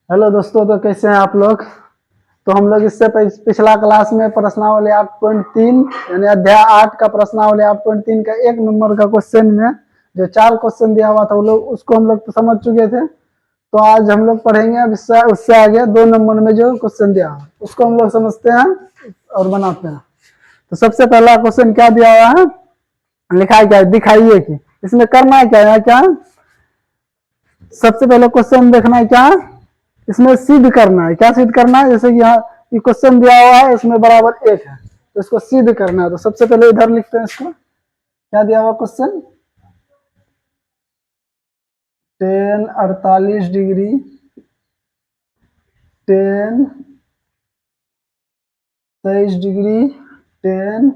Hello दोस्तों, तो कैसे हैं आप लोग। तो हम लोग इससे पिछला क्लास में प्रश्नावली 8.3 यानी अध्याय 8 का प्रश्नावली 8.3 का 1 नंबर का क्वेश्चन में जो 4 क्वेश्चन दिया हुआ था वो लोग उसको हम लोग तो समझ चुके थे। तो आज हम लोग पढ़ेंगे अब उससे आगे 2 नंबर में जो क्वेश्चन दिया हुआ उसको हम लोग समझते हैं और बनाते हैं। तो सबसे पहला क्वेश्चन क्या दिया हुआ है, लिखा है क्या, दिखाइए कि इसमें करना है क्या। यहाँ क्या सबसे पहले क्वेश्चन देखना है, क्या इसमें सिद्ध करना है। क्या सिद्ध करना है, जैसे कि यहाँ ये क्वेश्चन दिया हुआ है इसमें बराबर 1 है तो इसको सिद्ध करना है। तो सबसे पहले इधर लिखते हैं इसको, क्या दिया हुआ question, tan 48 degree, tan 23 degree, tan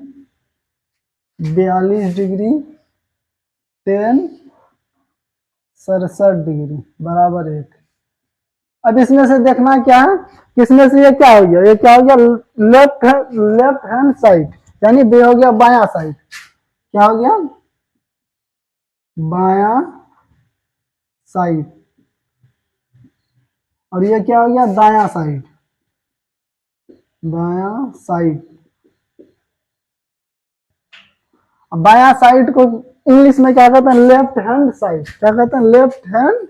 42 degree, tan 67 degree बराबर 1। अब इसमें से देखना क्या है, किसमें से ये क्या हो गया, ये क्या हो गया, लेफ्ट हैंड साइड यानी ये हो गया बायां साइड। क्या हो गया, बायां साइड। और ये क्या हो गया, दायां साइड, दायां साइड। बायां साइड को इंग्लिश में क्या कहते हैं, लेफ्ट हैंड साइड। क्या कहते हैं, लेफ्ट हैंड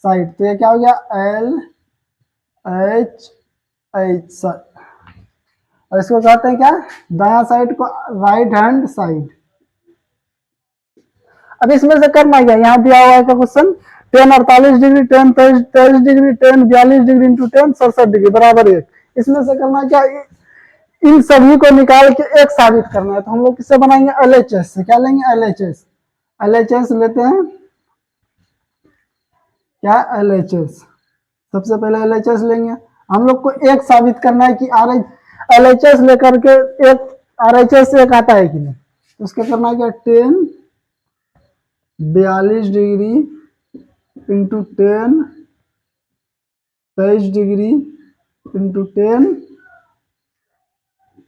साइड। तो ये क्या हो गया, LHH। और इसको कहते हैं क्या, दायां साइड को राइट हैंड साइड। अब इसमें से करना क्या, यहाँ दिया हुआ है question, tan 48 degree, tan 23 degree, tan 42 degree into tan 67 degree बराबर 1। इसमें से करना क्या, इन सभी को निकाल के एक साबित करना है। तो हम लोग किससे बनाएंगे, LHS से। क्या लेंगे, LHS। LHS लेते हैं, क्या LHS। सबसे पहले LHS लेंगे। हम लोग को एक साबित करना है कि LHS लेकर के एक RHS एक आता है कि नहीं। तो उसके करना है क्या, tan 42 degree into tan 23 degree into tan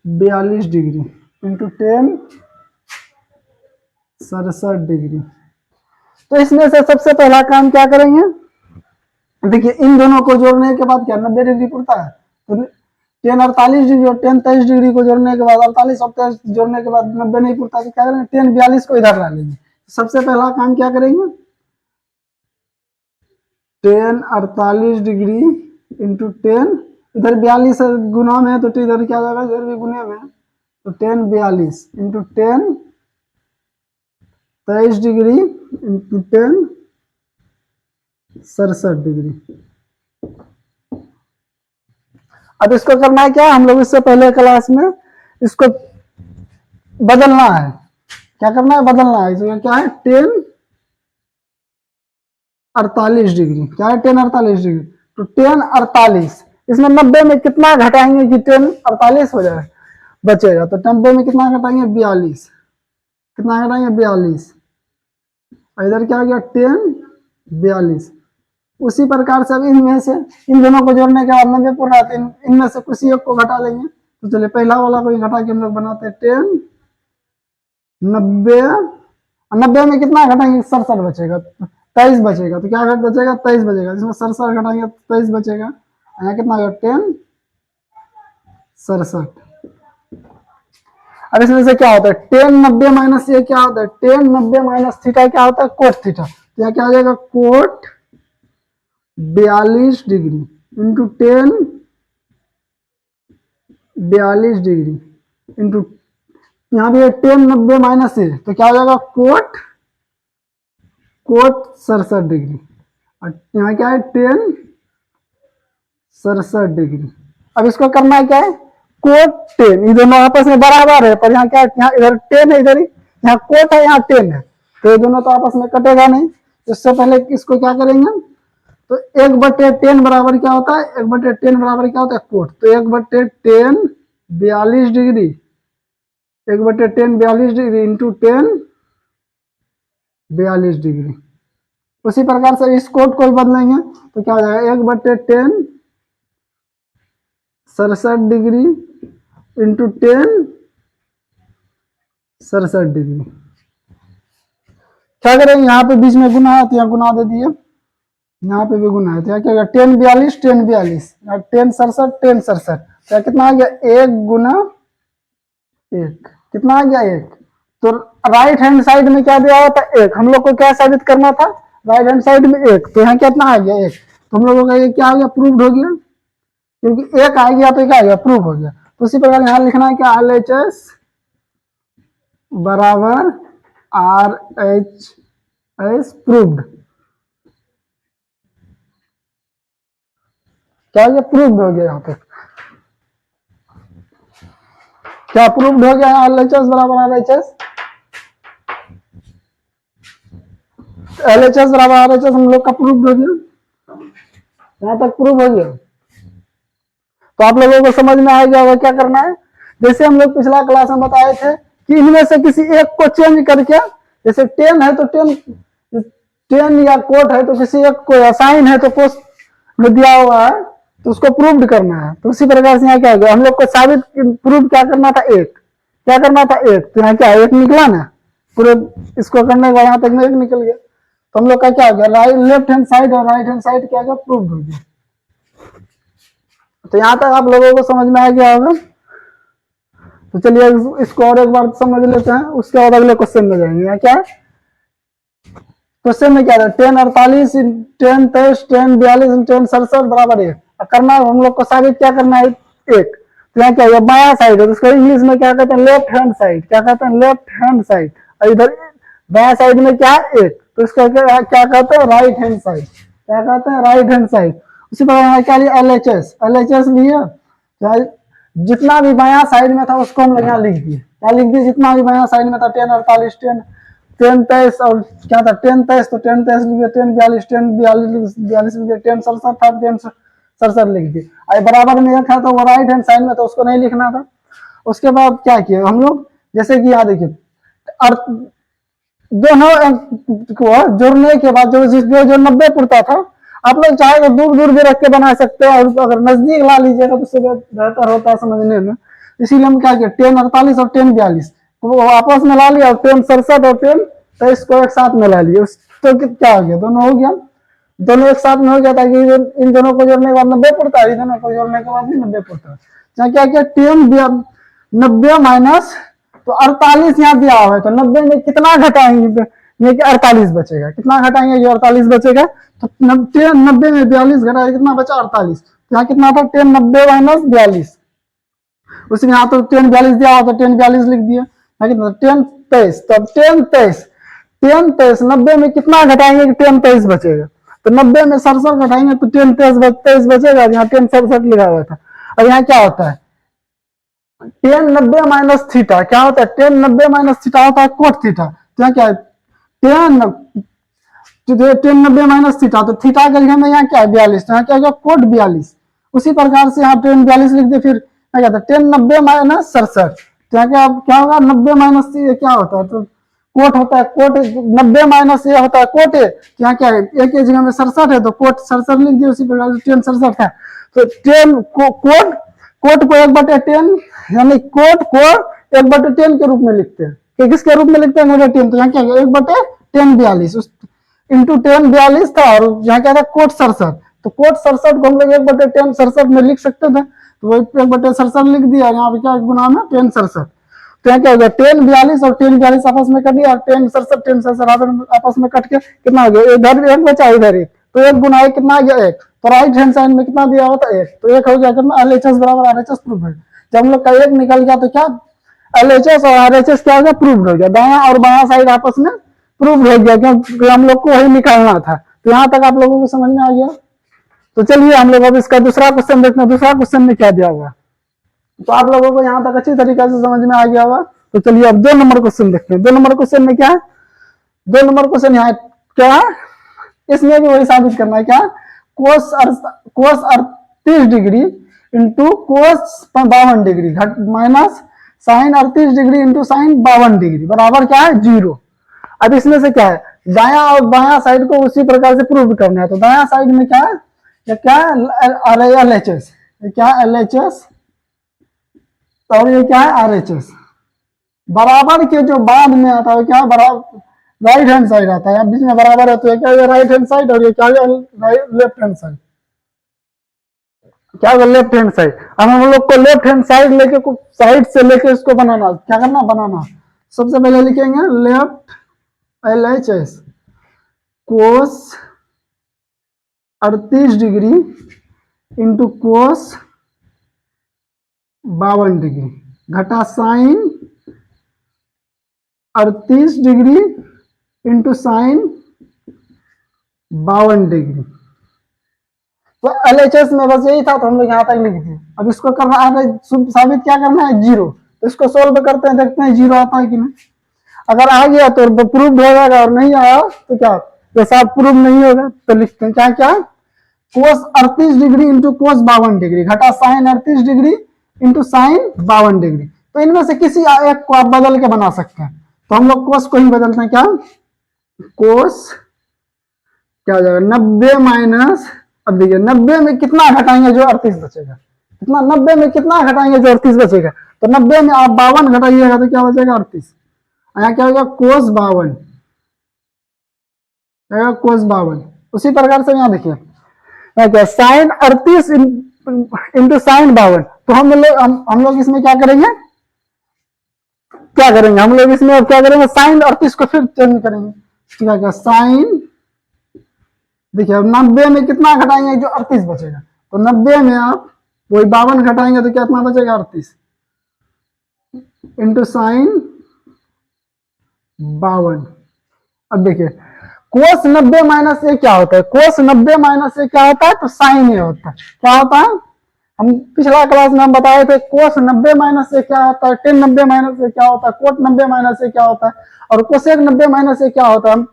42 degree into tan 67 degree. तो इसमें से सबसे पहला काम क्या करेंगे, देखिए इन दोनों को जोड़ने के बाद क्या 90 डिग्री पड़ता है। तो tan 48 डिग्री और tan 23 डिग्री को जोड़ने के बाद 48 और 23 जोड़ने के बाद 90 नहीं पड़ता, तो क्या करेंगे, tan 42 को इधर ला लेंगे। सबसे पहला काम क्या करेंगे, tan 48 डिग्री इंटू tan, इधर 42 गुना में है तो इधर क्या जाएगा, इधर भी गुने में, तो tan 42 into tan 23 degree into tan 67 degree. अब इसको करना है क्या, हम लोग इससे पहले क्लास में इसको बदलना है। क्या करना है, बदलना है। तो क्या है, tan 48 डिग्री, क्या है tan 48 डिग्री, तो tan 48 इसमें 90 में कितना घटाएंगे कि tan 48 हो जाए बचेगा। तो 90 में कितना घटाएंगे, 42। कितना घटाएंगे, 42। इधर क्या हो गया, tan 42। उसी प्रकार से अब इनमें से इन दोनों को जोड़ने के बाद 90 पूरा है, इनमें से किसी एक को घटा लेंगे। तो चलिए पहला वाला को घटा के हम लोग बनाते हैं, tan 90। 90 में कितना घटाएंगे, 67 बचेगा, 23 बचेगा। तो क्या बचेगा, 23 बचेगा, जिसमें 67 घटाएंगे 23 बचेगा। यहाँ कितना होगा, tan 67। अब इसमें से क्या होता है, tan 90 माइनस ये क्या होता है, tan 90 माइनस थीटा क्या होता है, कोट थीटा। तो यहाँ क्या हो जाएगा, cot 42 degree into tan 42 degree into, यहाँ भी tan 90 माइनस है तो क्या हो जाएगा, कोट 67 डिग्री। और यहाँ क्या है, tan 67 डिग्री। अब इसको करना है क्या है, कोट 10, ये दोनों आपस में बराबर है, पर यहाँ क्या है, यहाँ इधर 10 है, इधर यहाँ कोट है, यहाँ 10 है, तो ये दोनों तो आपस में कटेगा नहीं। इससे पहले इसको क्या करेंगे, तो 1/10 बराबर क्या होता है, 1/10 बराबर क्या होता है, कोट। तो 1/10 42 डिग्री, 1/10 42 डिग्री इंटू 10 42 डिग्री। उसी प्रकार से इस कोट को बदलेंगे तो क्या हो जाएगा, 1/10 67 डिग्री इंटू 10 67 डिग्री। क्या करेंगे, यहाँ पे बीच में गुना है तो यहाँ गुना दे दिए, यहाँ पे भी गुना है, तो यहाँ क्या होगा 10 42 10 42 10 67 10 67, तो कितना आ गया 1 गुना 1, कितना आ गया 1। तो राइट हैंड साइड में क्या दिया हुआ था 1, हम लोग को क्या साबित करना था राइट हैंड साइड में 1, तो यहाँ कितना आ गया 1, तो हम लोगों का ये क्या आ गया प्रूव्ड हो गया, क्योंकि 1 आ गया तो क्या आ गया प्रूव हो गया। तो उसी प्रकार यहाँ लिखना है क्या LHS बराबर RHS प्रूव्ड, क्या हो गया प्रूव्ड हो गया, यहाँ पे क्या प्रूव्ड हो गया LHS बराबर RHS, LHS बराबर RHS हम लोग का प्रूव्ड हो गया, यहाँ तक प्रूव हो गया। तो आप लोगों को समझ में आ गया होगा क्या करना है, जैसे हम लोग पिछला क्लास में बताए थे कि इनमें से किसी एक को चेंज करके, जैसे 10 है तो 10 या कोट है तो किसी एक को, या साइन है तो कोस में दिया हुआ है तो उसको प्रूव्ड करना है। तो उसी प्रकार से यहाँ क्या होगा हम लोग को साबित प्रूव क्या करना था 1, क्या करना था 1, तो यहाँ क्या 1 निकला ना, पूरे इसको करने के बाद यहाँ तक में 1 निकल गया, तो हम लोग का क्या हो गया राइट लेफ्ट हैंड साइड और राइट हैंड साइड क्या हो गया प्रूव्ड हो गया। तो यहां तक आप लोगों को समझ में आ गया होगा। तो चलिए इसको और एक बार समझ लेते हैं, उसके बाद अगले क्वेश्चन में जाएंगे। यहाँ क्या क्वेश्चन में क्या है 10 48 10 23 10 42 10 67 बराबर 1, करना है हम लोग को साबित क्या करना है 1। तो यहाँ क्या है बाया साइड है तो उसको इंग्लिश में क्या कहते हैं लेफ्ट हैंड साइड, क्या कहते हैं लेफ्ट हैंड साइड, और इधर बाया साइड में क्या है 1 तो इसको क्या कहते हैं राइट हैंड साइड, क्या कहते हैं राइट हैंड साइड। उसी प्रकार यहाँ क्या लिया LHS लिया, जितना भी बाया साइड में था उसको हम लोग यहाँ लिख दिए, क्या लिख दिए जितना भी बाया साइड में था 10 48 10 10 23 और क्या था 10 23 तो 10 23 लिख दिया 10 42 10 42 लिख दिया 10 67 था 10 67 लिख दिए। अरे बराबर में एक था तो वो राइट हैंड साइड में तो उसको नहीं लिखना था। उसके बाद क्या किया हम लोग, जैसे कि यहाँ देखिए दोनों को जोड़ने के बाद जो 90 पुरता था, आप लोग चाहे तो दूर दूर भी रख के बना सकते हो, और अगर नजदीक ला लीजिएगा तो उससे बेहतर होता है समझने में। इसीलिए हम क्या किया 10 48 और 10 42 वो आपस में ला लिया, और 10 67 और 10 23 को एक साथ में ला लिया, तो क्या हो गया दोनों हो गया, दोनों एक साथ में हो गया, ताकि इन दोनों को जोड़ने के बाद 90 पड़ता है, इन दोनों को जोड़ने के बाद भी 90 पड़ता है। क्या किया 10 90 माइनस तो 48 यहाँ दिया हुआ है, तो 90 में कितना घटाएंगे ये कि 48 बचेगा, कितना घटाएंगे ये 48 बचेगा, तो 10 90 में 42 घटाएगा कितना बचा 48, तो यहाँ कितना था 10 90 माइनस 42, उसमें यहाँ तो 10 42 दिया हुआ तो 10 42 लिख दिया, 10 23 तो 10 23 10 23 90 में कितना घटाएंगे कि 10 23 बचेगा, तो 90 में 67 घटाएंगे तो 10 23 बचेगा, यहाँ 10 67 लिखा हुआ था। और यहाँ क्या होता है 10 90 माइनस थीटा, क्या होता है 10 90 माइनस थीटा होता है कोट थीटा, तो यहाँ क्या है 10 90 माइनस थीटा, तो थीटा के लिए यहाँ क्या है 42, तो यहाँ क्या होगा कोट 42। उसी प्रकार से यहाँ 10 42 लिख दे, फिर क्या कहता है 10 90 माइनस 67, तो यहाँ क्या होगा 90 माइनस क्या होता है तो कोट होता है, कोट 90 माइनस ये होता है कोट है, तो यहाँ क्या है एक की जगह में 67 है तो कोट 67 लिख दिया, उसी प्रकार से 10 67 है तो 10 कोट को 1/10 यानी कोट को 1/10 के रूप में लिखते हैं, कि किसके रूप में लिखते हैं -10, तो यहाँ क्या 1/10 42 इंटू 10 42 था, और यहाँ क्या था कोट 67, तो कोट 67 को हम लोग 1/10 67 में लिख सकते थे, तो वो 1/67 लिख दिया, यहाँ पे क्या गुना में 10 67, तो यहाँ क्या हो गया 10 42 और 10 42 आपस में कट गया, 10 67 आपस में कट के कितना हो गया इधर एक बचा इधर एक, तो 1 गुना 1 कितना आ गया 1, तो राइट हैंड साइड में कितना दिया हुआ था 1, तो 1 हो गया कितना LHS बराबर RHS प्रूफ है। जब हम लोग का 1 निकल गया तो क्या LHS और RHS क्या हो गया प्रूफ हो गया, दाया और बाया साइड आपस में प्रूफ हो गया, क्योंकि हम लोग को वही निकालना था। तो यहाँ तक आप लोगों को समझ में आ गया। तो चलिए हम लोग अब इसका दूसरा क्वेश्चन देखते हैं, दूसरा क्वेश्चन में क्या दिया हुआ, तो आप लोगों को यहाँ तक अच्छी तरीके से समझ में आ गया होगा। तो चलिए अब 2 नंबर क्वेश्चन देखते हैं। 2 नंबर क्वेश्चन में क्या है, 2 नंबर क्वेश्चन यहाँ क्या है, इसमें भी वही साबित करना है क्या cos 38 degree into cos 52 degree minus sine 38 degree into sine 52 degree बराबर क्या है 0। अब इसमें से क्या है दाया और बाया साइड को उसी प्रकार से प्रूव करना है, तो दाया साइड में क्या है LHS, क्या है LHS और ये क्या है RHS, बराबर के जो बाद में आता है क्या बराबर राइट हैंड साइड आता है, बीच में बराबर है तो ये क्या होगा राइट हैंड साइड, और ये क्या होगा लेफ्ट हैंड साइड, क्या होगा लेफ्ट हैंड साइड। अब हम लोग को लेफ्ट हैंड साइड लेके साइड से लेके इसको बनाना, क्या करना बनाना, सबसे पहले लिखेंगे left LHS cos 38 degree into cos 52 degree घटा sine 38 degree into sine 52 degree. तो LHS में बस यही था, तो हम लोग यहाँ तक लिख दिए। अब इसको करना है साबित क्या करना है, जीरो। तो इसको सोल्व करते हैं, देखते हैं जीरो आता है कि नहीं। अगर आ गया तो प्रूव हो जाएगा, और नहीं आया तो क्या, जैसा प्रूव नहीं होगा तो लिखते हैं क्या क्या, cos 38 degree into cos 52 degree घटा sine 38 degree into sine 52 degree. तो इनमें से किसी एक को आप बदल के बना सकते हैं। तो हम लोग कोस को ही बदलते हैं, क्या कोस क्या हो जाएगा 90 माइनस, अब देखिए 90 में कितना घटाएंगे जो 38 बचेगा, कितना 90 में कितना घटाएंगे जो 38 बचेगा, तो 90 में आप 52 घटाइएगा तो क्या बचेगा 38। यहाँ क्या होगा कोस 52, कोस 52। उसी प्रकार से यहाँ देखिए क्या साइन 38 इंटू साइन 52। तो हम लोग इसमें क्या करेंगे, हम लोग इसमें अब क्या करेंगे, साइन 38 को फिर चेंज करेंगे, ठीक है, साइन देखिए अब 90 में कितना घटाएंगे जो 38 बचेगा, तो 90 में आप वही 52 घटाएंगे तो कितना बचेगा 38 इंटू साइन 52। अब देखिए कोस 90 माइनस ए क्या होता है, कोस 90 माइनस ए क्या होता है, तो साइन ए होता है। क्या होता है, हम पिछला क्लास में हम बताए थे कोस 90 माइनस ए क्या होता है, टेन 90 माइनस ए क्या होता है, कोट 90 माइनस ए क्या होता है, और कोसेक 90 माइनस ए क्या होता है, हम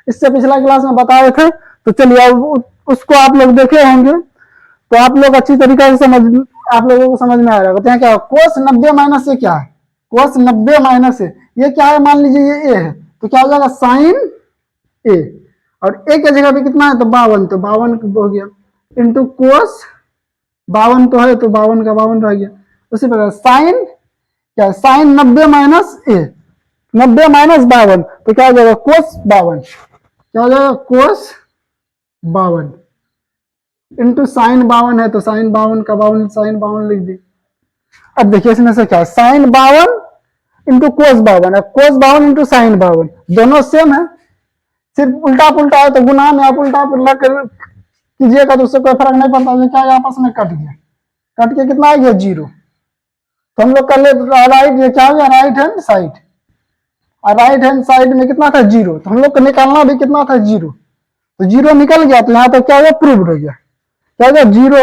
इससे पिछला क्लास में बताए थे। तो चलिए अब उसको आप लोग देखे होंगे, तो आप लोग अच्छी तरीके से आप लोगों को समझ में आ जाएगा। तो क्या कोस 90 माइनस से क्या है, कोस 90 माइनस से ये क्या है, मान लीजिए ये ए है, तो क्या हो जाएगा साइन ए, और ए की जगह पे कितना है तो 52, तो 52 हो गया इंटू कोस 52 तो है, तो 52 का 52 रह गया। उसी प्रकार साइन क्या, साइन 90 माइनस ए, 90 माइनस 52 तो क्या हो जाएगा कोस 52, क्या हो जाएगा कोस 52 इंटू साइन 52 है, तो साइन 52 का 52 साइन 52 लिख दी। अब देखिए इसमें से क्या, साइन 52 इंटू कोस 52 है, कोस 52 इंटू साइन 52 दोनों सेम है, सिर्फ उल्टा पुल्टा है तो गुना में आप उल्टा पुल्टा कीजिएगा तो उससे कोई फर्क नहीं पड़ता। क्या आपस में कट गया, कट के कितना आ गया जीरो। तो हम लोग कर ले राइट, ये क्या हो गया राइट हैंड साइड, और राइट हैंड साइड में कितना था जीरो, तो हम लोग को निकालना भी कितना था जीरो, तो जीरो निकल गया, तो यहाँ तक क्या हुआ प्रूव्ड हो गया, क्या हो गया जीरो।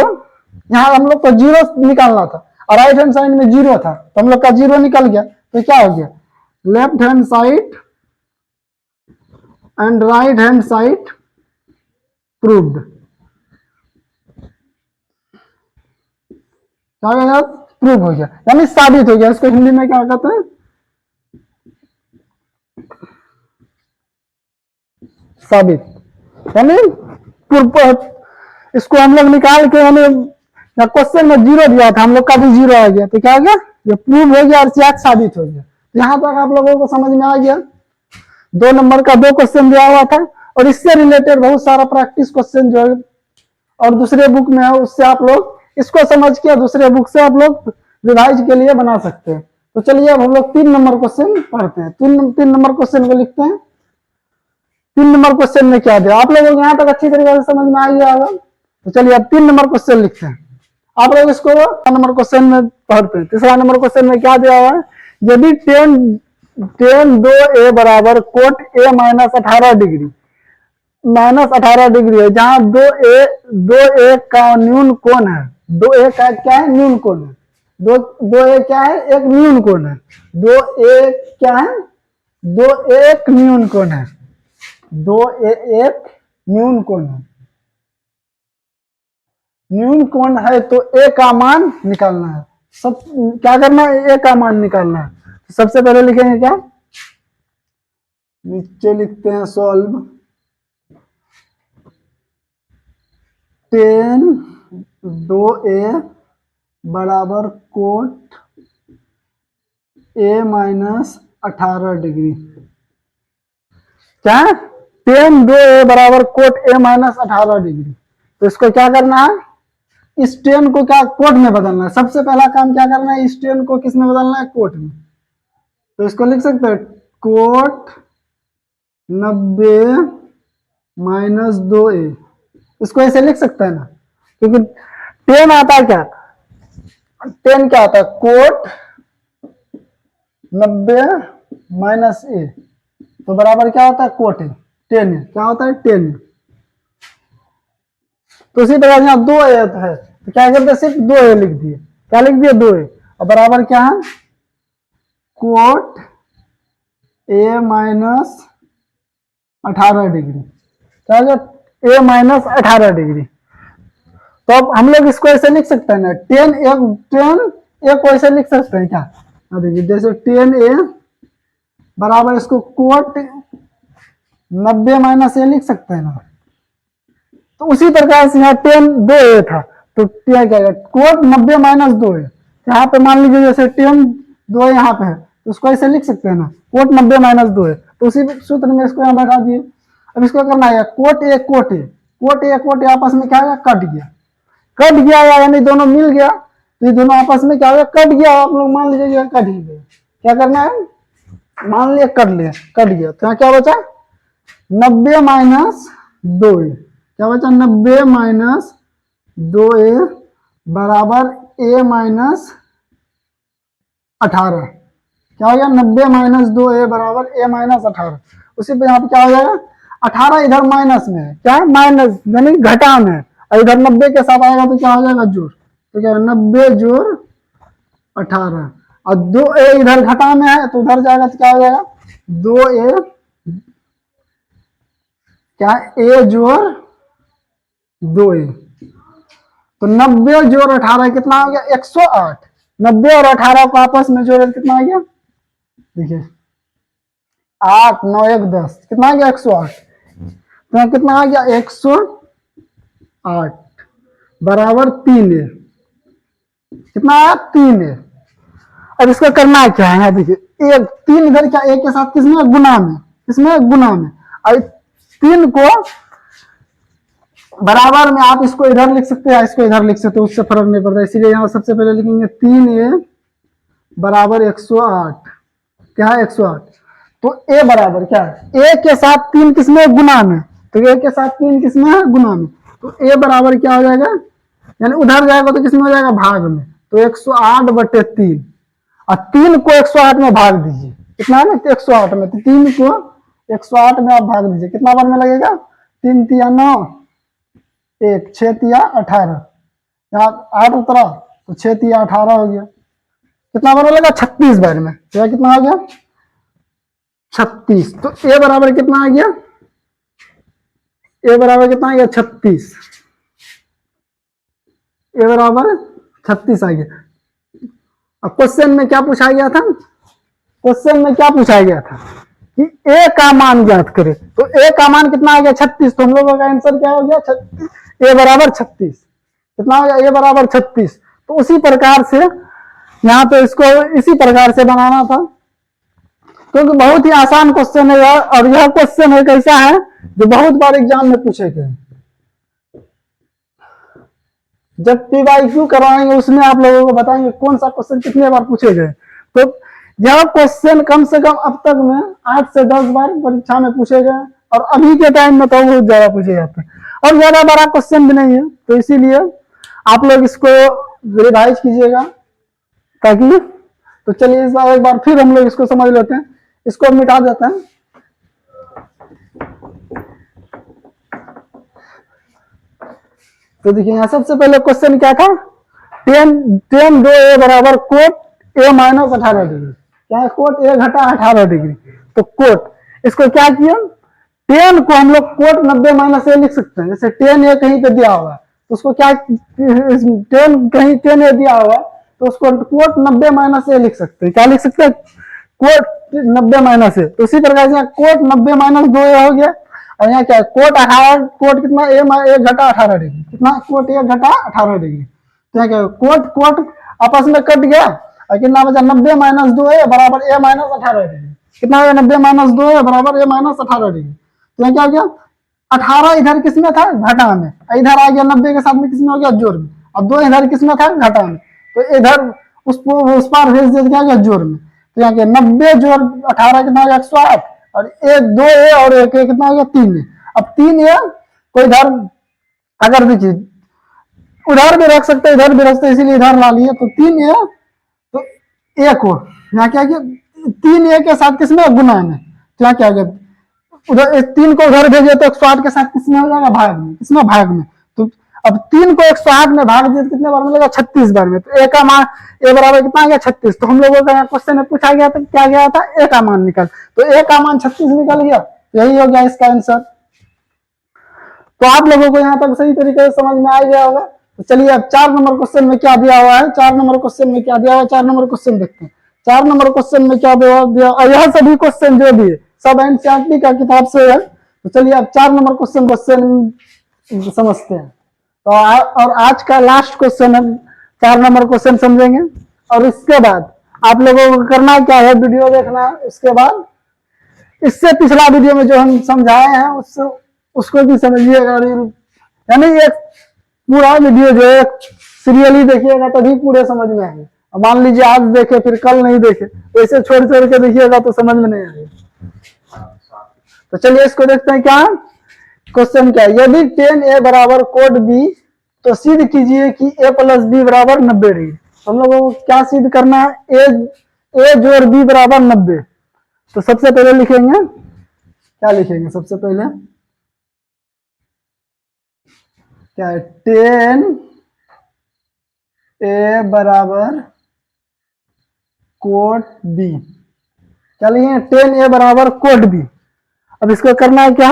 यहाँ हम लोग को जीरो निकालना था और राइट हैंड साइड में जीरो था, तो हम लोग का जीरो निकल गया, तो क्या हो गया left hand side and right hand side proved. क्या हो गया, प्रूव हो गया, यानी साबित हो गया। इसको हिंदी में क्या कहते हैं, साबित, यानी इसको हम लोग निकाल के हमें क्वेश्चन में जीरो दिया था, हम लोग का भी जीरो आ गया, तो क्या हो गया ये प्रूव हो गया और क्या साबित हो गया। यहाँ तक आप लोगों को समझ में आ गया। 2 नंबर का 2 क्वेश्चन दिया हुआ था, और इससे रिलेटेड बहुत सारा प्रैक्टिस क्वेश्चन जो है और दूसरे बुक में है, उससे आप लोग इसको समझ के दूसरे बुक से आप लोग रिवाइज के लिए बना सकते हैं। तो चलिए अब हम लोग 3 नंबर क्वेश्चन पढ़ते हैं। 3 नंबर क्वेश्चन को लिखते हैं। 3 नंबर क्वेश्चन में क्या दिया, आप लोगों को यहाँ तक अच्छी तरीके से समझ में आ गया होगा। तो चलिए अब 3 नंबर क्वेश्चन लिखते हैं। आप लोग इसको नंबर क्वेश्चन में पढ़ते हैं। तीसरा नंबर क्वेश्चन में क्या दिया हुआ है, यदि टेन 2a बराबर कोट a माइनस 18 डिग्री है, जहां 2a का न्यून कोण है, 2a का क्या है न्यून कोण है, 2a क्या है एक न्यून कोण है, 2a क्या है 2a एक न्यून कोण है, 2a एक न्यून कोण है, न्यून कोण है, तो a का मान निकालना है। सब क्या करना है, a का मान निकालना है। तो सबसे पहले लिखेंगे क्या, नीचे लिखते हैं सॉल्व 10 2a बराबर कोट a माइनस 18 डिग्री। क्या है, टेन 2a बराबर कोट a माइनस 18 डिग्री। तो इसको क्या करना है, इस टेन को क्या कोट में बदलना है। सबसे पहला काम क्या करना है, इस टेन को किस में बदलना है, कोट में। तो इसको लिख सकते हैं कोट 90 माइनस 2a, इसको ऐसे लिख सकते हैं ना, क्योंकि टेन आता है क्या, टेन क्या आता है, कोट 90 माइनस a, तो बराबर क्या होता है, कोट है, टेन है, क्या होता है, टेन। तो इसी प्रकार यहाँ 2a है, तो क्या करते, सिर्फ 2a लिख दिए, क्या लिख दिए, 2a, और बराबर क्या है, कोट a माइनस 18 डिग्री, क्या हो गया, a माइनस 18 डिग्री। तो अब हम लोग इसको ऐसे लिख सकते हैं ना, टेन ए को ऐसे लिख सकते हैं क्या, देखिए जैसे टेन ए बराबर इसको कोट 90 माइनस ए लिख सकते हैं ना। तो उसी प्रकार से यहाँ टेन 2a था, तो क्या क्या कोट 90 माइनस 2a, यहाँ पे मान लीजिए जैसे टेन 2a यहाँ पे है, तो उसको ऐसे लिख सकते हैं ना, कोट 90 माइनस 2a, तो उसी सूत्र में इसको यहाँ बैठा दिए। अब इसको करना है कोट ए आपस में क्या है, कट गया यानी दोनों मिल गया, तो ये दोनों आपस में क्या हो गया, कट गया। आप लोग मान लीजिए कट ही गया, क्या करना है, मान लिया कट गया, तो यहाँ क्या बचा, 90 माइनस 2a, क्या बचा, 90 माइनस 2a बराबर a माइनस 18, क्या हो गया, 90 माइनस 2a बराबर a माइनस 18। उसी पे यहाँ पे क्या हो जाएगा, 18 इधर माइनस में है, क्या है, माइनस यानी घटा में, और इधर 90 के साथ आएगा तो क्या हो जाएगा, जोड़, तो क्या 90 जोड़ 18, और 2a इधर घटा में है तो उधर जाएगा तो क्या हो जाएगा, 2a, क्या a जोड़ 2a, तो 90 जोड़ 18 कितना हो गया, 108। 90 और 18 को आपस में जोड़े कितना आ गया, देखिए 8 9 1 10, कितना आ गया, 108। तो कितना आ गया, 108 बराबर 3a, कितना आया, 3a। अब इसका करना है क्या है, देखिए एक 3 इधर क्या, एक के साथ किसमें, गुना में, किसमें, गुना में, और 3 को बराबर में आप इसको इधर लिख सकते हैं, इसको इधर लिख सकते हैं, उससे फर्क नहीं पड़ता। इसीलिए यहाँ सबसे पहले लिखेंगे 3a बराबर 108, क्या है, 108। तो a बराबर क्या है, a के साथ 3 किसमें, गुना में, तो a के साथ 3 किसमें है, गुना में, तो a बराबर क्या हो जाएगा, यानी उधर जाएगा तो किसमें हो जाएगा, भाग में, तो 108 बटे 3, और 3 को 108 में भाग दीजिए, कितना है ना, 108 में, तो 3 को 108 में आप भाग दीजिए, कितना बार में लगेगा, 3 तिया 9, 1 6 तिया 18, यहाँ 8 उतरा तो 6 तिया 18 हो गया, कितना बार में लगा, 36 बार में, तो कितना हो गया, 36। तो a बराबर कितना आ गया, a बराबर कितना आ गया, 36, a बराबर 36 आ गया। अब क्वेश्चन में क्या पूछा गया था, क्वेश्चन में क्या पूछा गया था कि a का मान ज्ञात करे, तो a का मान कितना आ गया, 36, तो हम लोगों का आंसर क्या हो गया, 36, a बराबर 36, कितना हो गया, a बराबर 36। तो उसी प्रकार से यहाँ पे इसको इसी प्रकार से बनाना था, क्योंकि बहुत ही आसान क्वेश्चन है यार, और यह क्वेश्चन एक ऐसा है जो बहुत बार एग्जाम में पूछे गए। जब PYQ करवाएंगे उसमें आप लोगों को बताएंगे कौन सा क्वेश्चन कितने बार पूछे गए। तो यह क्वेश्चन कम से कम अब तक में 8 से 10 बार परीक्षा में पूछे गए, और अभी के टाइम में तो बहुत ज्यादा पूछे जाते हैं, और ज्यादा बड़ा क्वेश्चन भी नहीं है, तो इसीलिए आप लोग इसको रिवाइज कीजिएगा ताकि। तो चलिए इस बार एक बार फिर हम लोग इसको समझ लेते हैं, इसको मिटा देते हैं। तो देखिए यहाँ सबसे पहले क्वेश्चन क्या था, टेन 2a बराबर कोट a माइनस 18 डिग्री, क्या है, कोट a घटा 18 डिग्री। तो कोट, इसको क्या किया, टेन को हम लोग कोट 90 माइनस a लिख सकते हैं, जैसे 10a कहीं पे दिया हुआ है तो उसको क्या, 10 कहीं 10a दिया हुआ तो उसको कोट 90 माइनस a लिख सकते हैं, क्या लिख सकते हैं, कोट 90 माइनस a। तो उसी प्रकार से कोट 90 माइनस 2a हो गया, और यहाँ क्या है, कोट 18, कोट कितना, a घटा 18 डिग्री, कितना, कोट a घटा 18 डिग्री। तो यहाँ क्या है, कोट कोट आपस में कट गया, और कितना बचा, 90 माइनस 2a बराबर a माइनस 18 डिग्री। कितना हो गया 90 माइनस 2 है बराबर ये माइनस 18 डिग्री। तो क्या हो गया 18 इधर किसमें था घटा में, इधर आ गया 90 के साथ में किसमें हो गया जोड़ में, और 2 इधर किसमें था घटा में, तो इधर उस पार भेज दिया क्या गया जोड़ में। तो यहाँ के 90 जोड़ 18 कितना हो गया 108 और एक 2 ए और एक कितना हो गया 3 ए। अब 3 ए को इधर अगर देखिए उधर भी रख सकते इधर भी रख सकते इसीलिए इधर ला लिए। तो 3 ए तो ए को यहाँ क्या किया 3 ए के साथ किसमें गुना में, तो यहाँ क्या गया उधर 3 को उधर भेजे तो 108 के साथ किसमें हो जाएगा भाग में, किसमें भाग में। तो अब 3 को 108 में भाग दिए कितने बार मिलेगा 36 बार में। तो ए का मान ए बराबर कितना आ गया 36। तो हम लोगों का क्वेश्चन में पूछा गया था क्या गया था ए का मान निकल, तो ए का मान 36 निकल गया, यही हो गया इसका आंसर। तो आप लोगों को यहाँ तक सही तरीके से समझ में आ गया होगा। तो चलिए अब 4 नंबर क्वेश्चन में क्या दिया हुआ है, 4 नंबर क्वेश्चन में क्या दिया हुआ है, 4 नंबर क्वेश्चन देखते हैं। 4 नंबर क्वेश्चन में क्या दिया और यह सभी क्वेश्चन जो भी है सब एनसीईआरटी का किताब से है। तो चलिए अब 4 नंबर क्वेश्चन समझते हैं। तो और आज का लास्ट क्वेश्चन हम 4 नंबर क्वेश्चन समझेंगे और इसके बाद आप लोगों को करना क्या है वीडियो देखना, उसके बाद इससे पिछला वीडियो में जो हम समझाए हैं उसको भी समझिएगा, यानी एक पूरा वीडियो जो है सीरियली देखिएगा तभी पूरे समझ में आएंगे। मान लीजिए आज देखे फिर कल नहीं देखे, वैसे छोड़ छोड़ के देखिएगा तो समझ में नहीं आएगा। तो चलिए इसको देखते हैं क्या क्वेश्चन क्या है। यदि tan a बराबर कोड b तो सिद्ध कीजिए कि a प्लस बी बराबर 90 डिग्री। हम लोगों को क्या सिद्ध करना है a जोड़ b बराबर 90। तो सबसे पहले लिखेंगे क्या लिखेंगे, सबसे पहले क्या है tan a बराबर कोट b, क्या लिखेंगे tan a बराबर कोट b। अब इसको करना है क्या,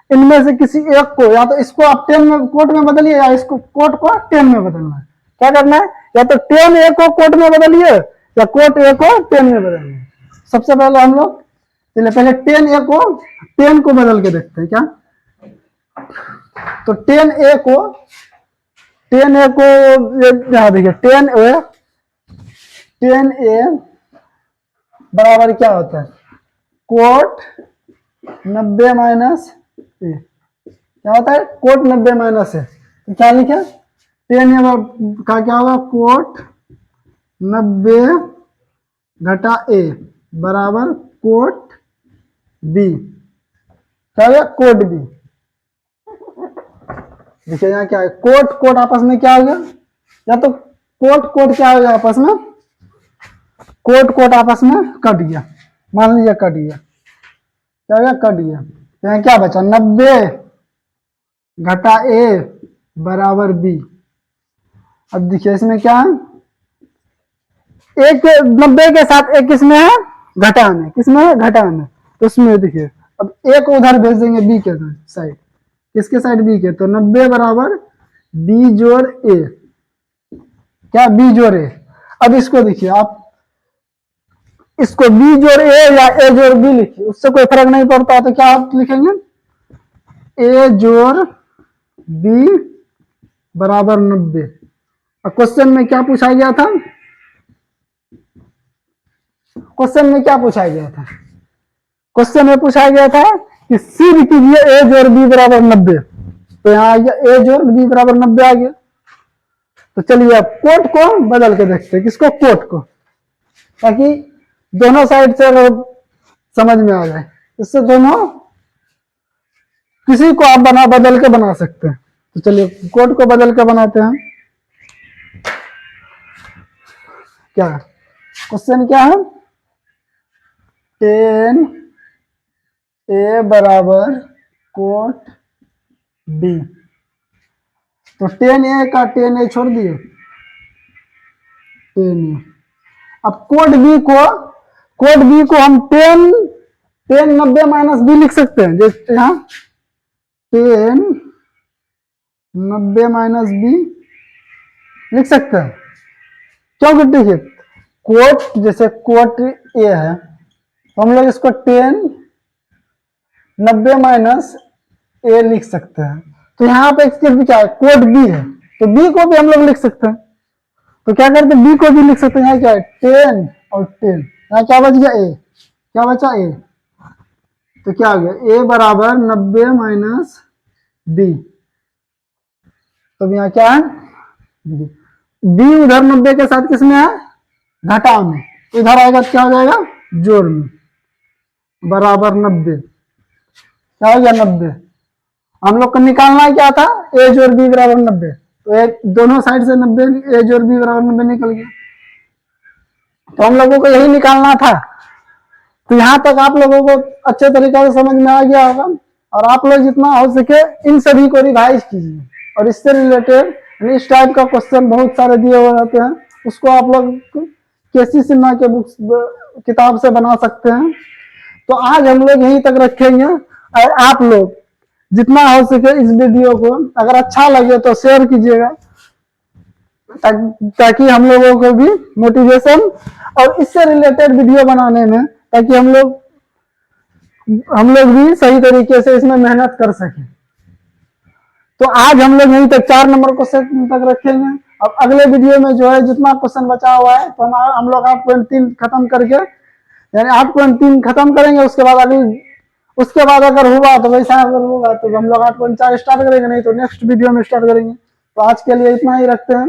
इनमें से किसी एक को या तो इसको आप 10 में कोट में बदलिए या इसको कोट को 10 में बदलना है। क्या करना है, या तो tan a को कोट में बदलिए या कोट a को 10 में बदलिए। सबसे पहले हम लोग चलिए पहले tan a को 10 को बदल के देखते हैं क्या। तो tan a को यहाँ देखिए tan a बराबर क्या होता है कोट 90 माइनस ए, क्या होता है कोट 90 माइनस ए। तो क्या लिखे tan a का क्या होगा कोट 90 घटा ए बराबर कोट बी, क्या होगा कोट बी। देखिए यहाँ क्या है कोट कोट आपस में क्या हो गया, या तो कोट कोट क्या हो गया आपस में, कोट कोट आपस में कट गया, मान लीजिए कट गया, क्या हो गया कट गया। तो यहाँ क्या बचा 90 घटा ए बराबर बी। अब देखिए इसमें क्या है एक 90 के साथ एक किसमें है घटा में, किसमें है घटा में। तो उसमें देखिए अब ए को उधर भेज देंगे बी के साइड, किसके साइड बी के, तो 90 बराबर बी जोड़ ए, क्या बी जोड़ ए। अब इसको देखिए आप इसको बी जोड़ ए या ए जोड़ बी लिखिए, उससे कोई फर्क नहीं पड़ता। तो क्या आप लिखेंगे ए जोड़ बी बराबर 90। अब क्वेश्चन में क्या पूछा गया था, क्वेश्चन में क्या पूछा गया था, क्वेश्चन में पूछा गया था कि सिद्ध कीजिए ए जोड़ बी बराबर 90। तो यहाँ आ गया ए जोड़ बी बराबर 90 आ गया। तो चलिए अब कोट को बदल के देखते हैं, किसको कोट को, ताकि दोनों साइड से समझ में आ जाए। इससे दोनों किसी को आप बदल के बना सकते हैं। तो चलिए कोट को बदल के बनाते हैं। क्या क्वेश्चन क्या है tan a बराबर कोट b। तो tan a का tan a छोड़ दिए tan a। अब कोट b को हम tan 90 माइनस बी लिख सकते हैं, जैसे यहाँ tan 90 माइनस बी लिख सकते हैं। क्योंकि देखिए कोट जैसे कोट ए है तो हम लोग इसको tan 90 माइनस ए लिख सकते हैं। तो यहाँ पे सिर्फ क्या है कोट बी है, तो बी को भी हम लोग लिख सकते हैं। तो क्या करते हैं बी को भी लिख सकते हैं, यहाँ क्या है 10 और 10, यहाँ क्या बच गया ए, क्या बचा ए, तो क्या हो गया ए बराबर 90 माइनस बी। तो यहाँ क्या है बी उधर 90 के साथ किसमें है घटाव में, इधर आएगा तो क्या हो जाएगा जोड़ में, बराबर 90। क्या हो गया 90। हम लोग को निकालना क्या था ए जोड़ बी बराबर 90, तो एक दोनों साइड से 90 ए जोड़ बी बराबर 90 निकल गया, तो हम लोगों को यही निकालना था। तो यहाँ तक आप लोगों को अच्छे तरीके से समझ में आ गया होगा, और आप लोग जितना हो सके इन सभी को रिवाइज कीजिए, और इससे रिलेटेड इस टाइप का क्वेश्चन बहुत सारे दिए हुए रहते हैं, उसको आप लोग केसी सिन्हा के बुक्स किताब से बना सकते हैं। तो आज हम लोग यहीं तक रखेंगे, और आप लोग जितना हो सके इस वीडियो को अगर अच्छा लगे तो शेयर कीजिएगा, ताकि हम लोगों को भी मोटिवेशन और इससे रिलेटेड वीडियो बनाने में, ताकि हम लोग भी सही तरीके से इसमें मेहनत कर सकें। तो आज हम लोग यहीं तक 4 नंबर क्वेश्चन तक रखेंगे। अब अगले वीडियो में जो है जितना क्वेश्चन बचा हुआ है तो हम लोग 8.3 खत्म करके, यानी 8.3 खत्म करेंगे, उसके बाद अगर हुआ तो वैसा, अगर होगा तो हम लोग 8.4 स्टार्ट करेंगे, नहीं तो नेक्स्ट वीडियो में स्टार्ट करेंगे। तो आज के लिए इतना ही रखते हैं।